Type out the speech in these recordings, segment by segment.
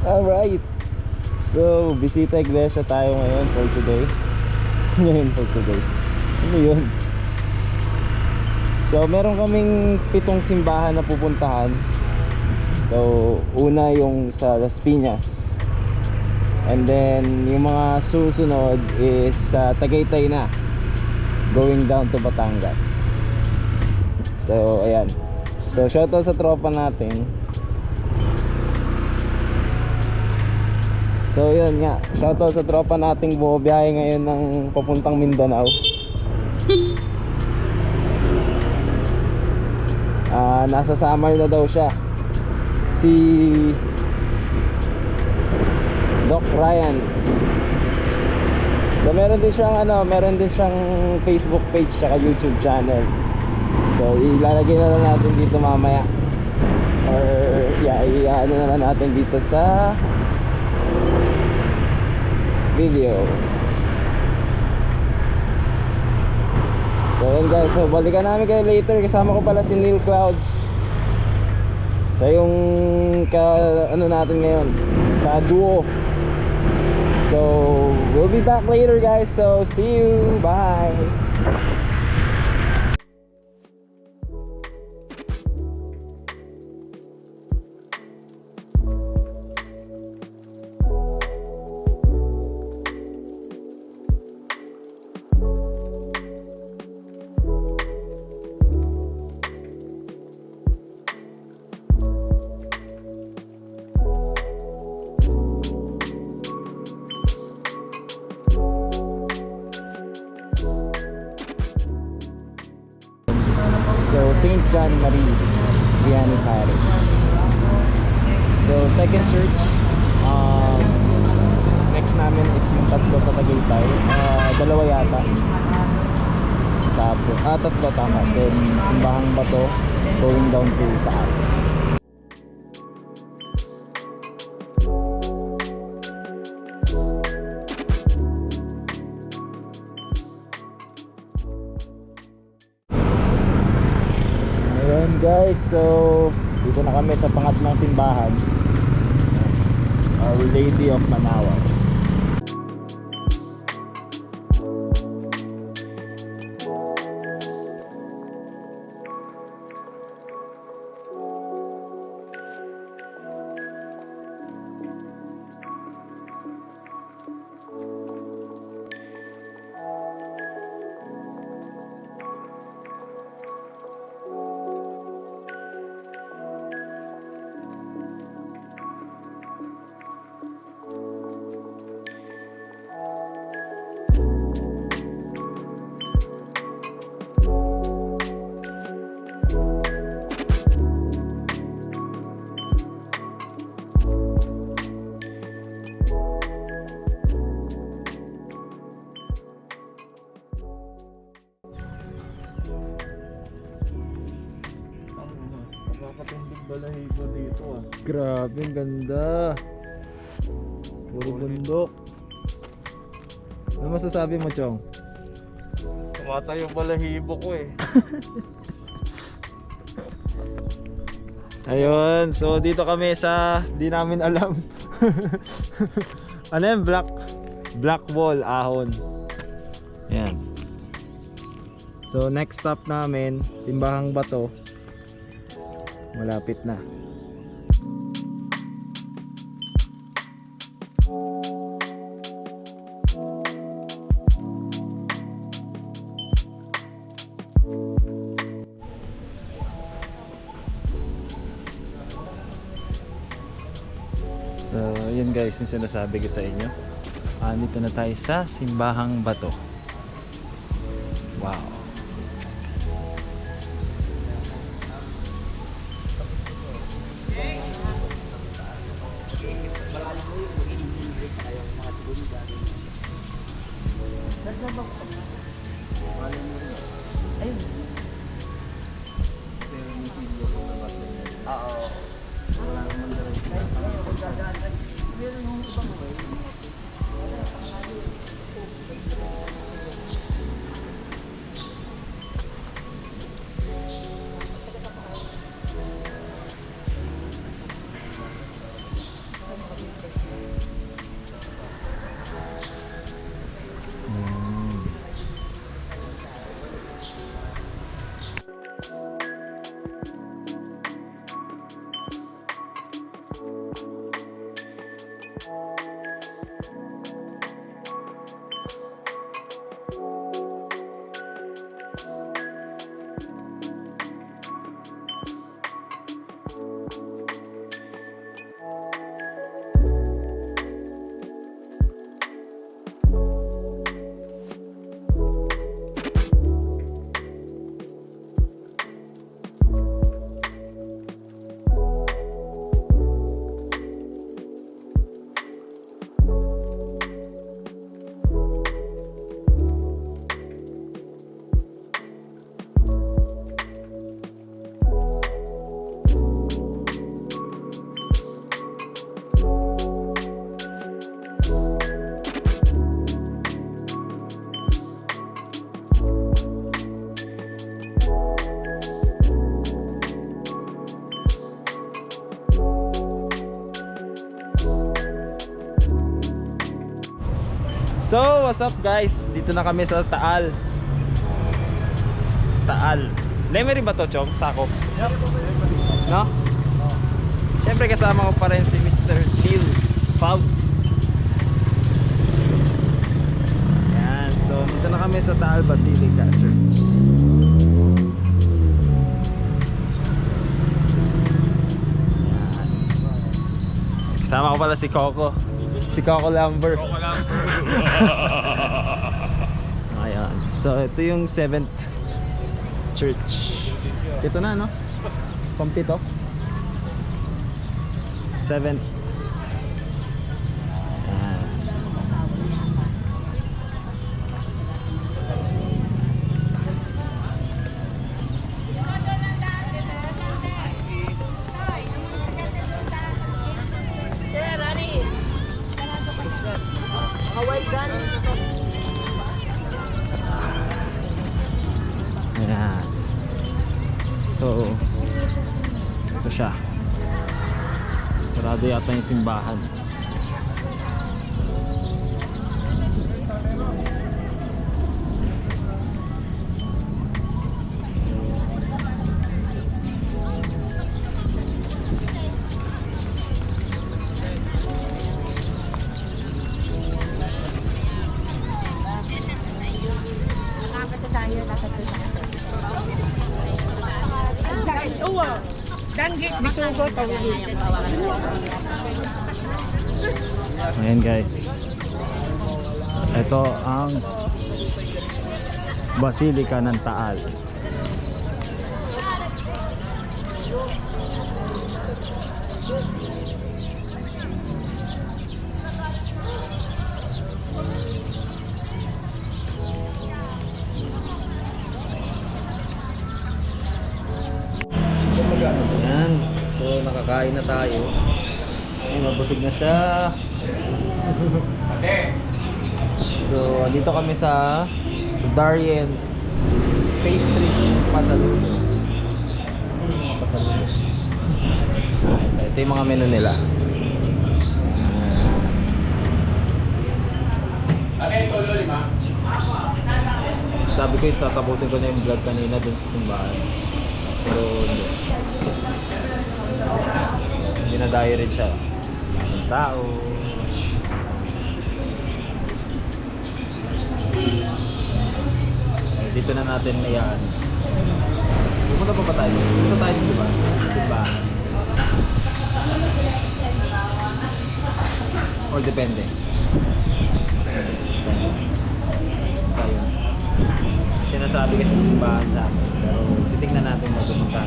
Alright, so bisita iglesia tayo ngayon for today. Ngayon for today. Ano yun? So meron kaming 7 simbahan na pupuntahan. So una yung sa Las Piñas, and then yung mga susunod is sa Tagaytay na, going down to Batangas. So ayan. So shoutout sa tropa natin. So yun nga, shoutout sa tropa nating bumabiyahe ngayon ng papuntang Mindanao. Nasa Samar na daw siya, si Doc Ryan. So meron din siyang Facebook page at YouTube channel. So ilalagay na lang natin dito mamaya, or i-ano na lang natin dito sa video. So yun guys, so balikan namin kayo later. Kasama ko pala si Neil Clouds. Siya yung ano natin ngayon, ka-duo. So we'll be back later guys. So see you, bye. So St. John Marie Vianney Parish. So second church. Next namin is yung tatlo sa Tagaytay. Dalawa yata. Tapos tatlo, tama. Then Simbahang Bato, going down to taas. Guys, so dito na kami sa pangatlong simbahan, Our Lady of Manaoag. Nakakatindig balahibo dito ah. Grabe, ang ganda. Puro bundok. Ano masasabi mo, Chong? Tumata yung balahibo ko eh. Ayun, so dito kami sa di namin alam. Ano yan? Black wall, ahon. Yan. So next stop namin, Simbahang Bato. Malapit na. So yun guys, yung sinasabi ko sa inyo. Dito na tayo sa Simbahang Bato. Wow. So, what's up guys? Dito na kami sa Taal. Taal. Lemery ba to, Chong? Sakop? No? Siyempre kasama ko pa rin si Mr. Neil Fouds. Yan. So, dito na kami sa Taal Basilica Church. Yan. Kasama ko pala si Coco. Si Coco Lumber. Ayan. So, ito yung 7th church. Ito na, no? Pampito. 7th. Ayan. Ayan. So, ito siya. Sarado yata yung simbahan. Ayan guys, ito ang Basilica ng Taal. Ayan, so nakakain na tayo. Ay, mabusog na siya. So, dito kami sa Darien's Pastry Pasalubong. Pasalubong. Ito yung mga menu nila. Sabi ko tatapusin ko na yung vlog kanina dun sa simbahan. Pero hindi na diary siya. Maraming tao. Dito na natin mayaan. Pupunta pa ba tayo? Dito tayo, di ba? Diba? Or depende. Tayo. Sinasabi kasi simbahan sa amin. Pero titignan natin magpupunta.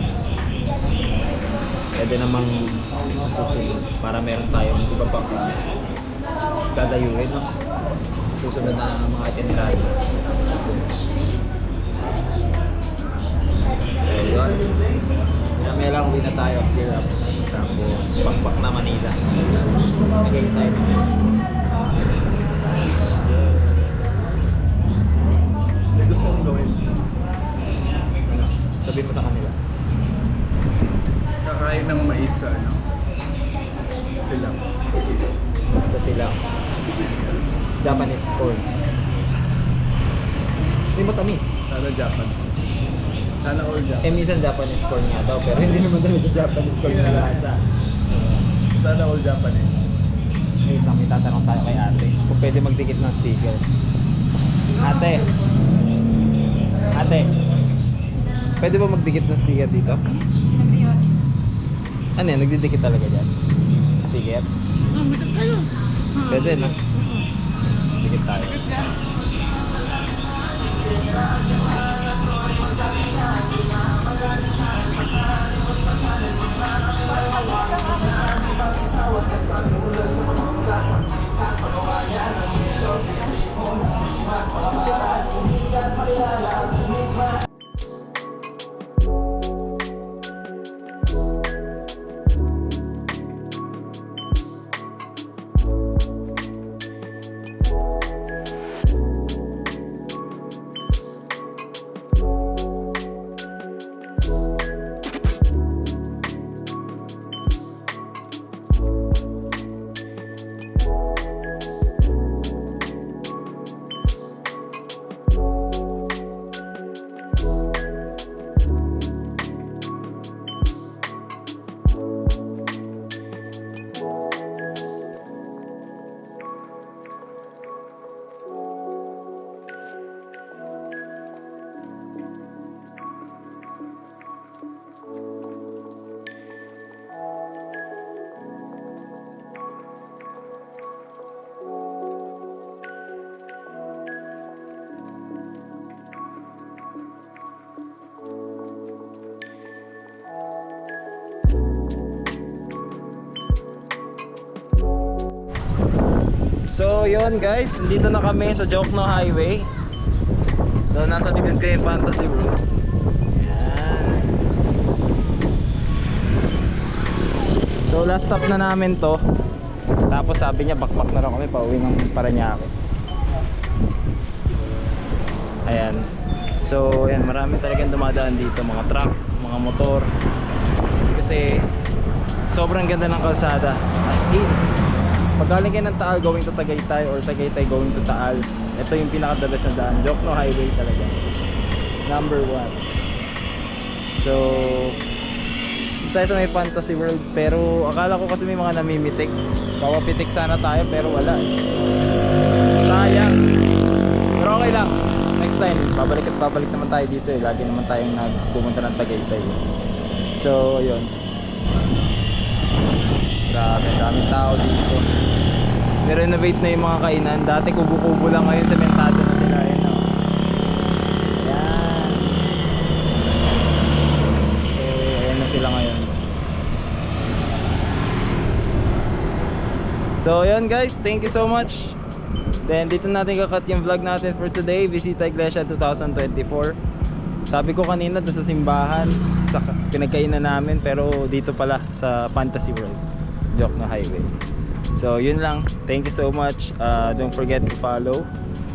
Pwede namang sa susunod para meron tayong iba pang dadayuin, no? Susunod na mga itinerary. So yun, may lang uwi na tayo, gear up. Tapos pakpak na Manila. Nagay tayo naman. Gusto mong gawin? Sabihin mo sa kanila. Kakain ng mais sa ano? Silang. Sa silang Japanese corn. Hindi matamis. Sana Japanese. Sana all Eh Japanese. minsan Japanese corn nga daw, pero hindi naman talaga Japanese corn na lasa. Sana all Japanese. Wait lang, may tatanong tayo kay ate kung pwede magdikit ng sticker. Ate, pwede ba magdikit ng sticker dito? Ano yan, nagdidikit talaga dyan? Sticker? Pwede na. Dikit tayo. So yun guys, dito na kami sa Jokno Highway. So nasa likod ko yung Fantasy World. Yan. So last stop na namin to. Tapos sabi niya bakbak na raw kami pauwi ng Parañaque. Ayan. So ayan, marami talagang dumadaan dito, mga truck, mga motor. Kasi sobrang ganda ng kalsada. As in, pag galing kayo ng Taal going to Tagaytay or Tagaytay going to Taal, ito yung pinaka the best na daan. Jokno Highway talaga, number 1. So dito tayo sa may Fantasy World. Pero akala ko kasi may mga namimitik. Papapitik sana tayo pero wala. Sayang. Pero okay lang, next time babalik at babalik naman tayo dito eh. Lagi naman tayong nagpupunta ng Tagaytay. So ayun, grabe, daming tao dito. Nirenovate na yung mga kainan. Dati kubo-kubo lang, ngayon sementado na sila. Ayan, oh. Ayan. So, ayan na sila ngayon. So ayan guys, thank you so much. Then dito natin kakat yung vlog natin for today. Visita Iglesia 2024. Sabi ko kanina doon sa simbahan, sa pinagkainan namin, pero dito pala sa Fantasy World, Jokno Highway. So yun lang, thank you so much. Don't forget to follow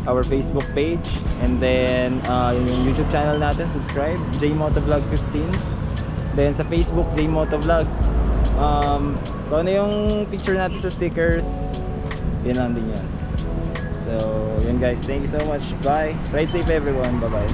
our Facebook page, and then yung YouTube channel natin, subscribe, JMotovlog 15. Then sa Facebook, JMotovlog. Kung ano yung picture natin sa stickers, yun lang din yan. So yun guys, thank you so much. Bye, ride safe everyone, bye bye.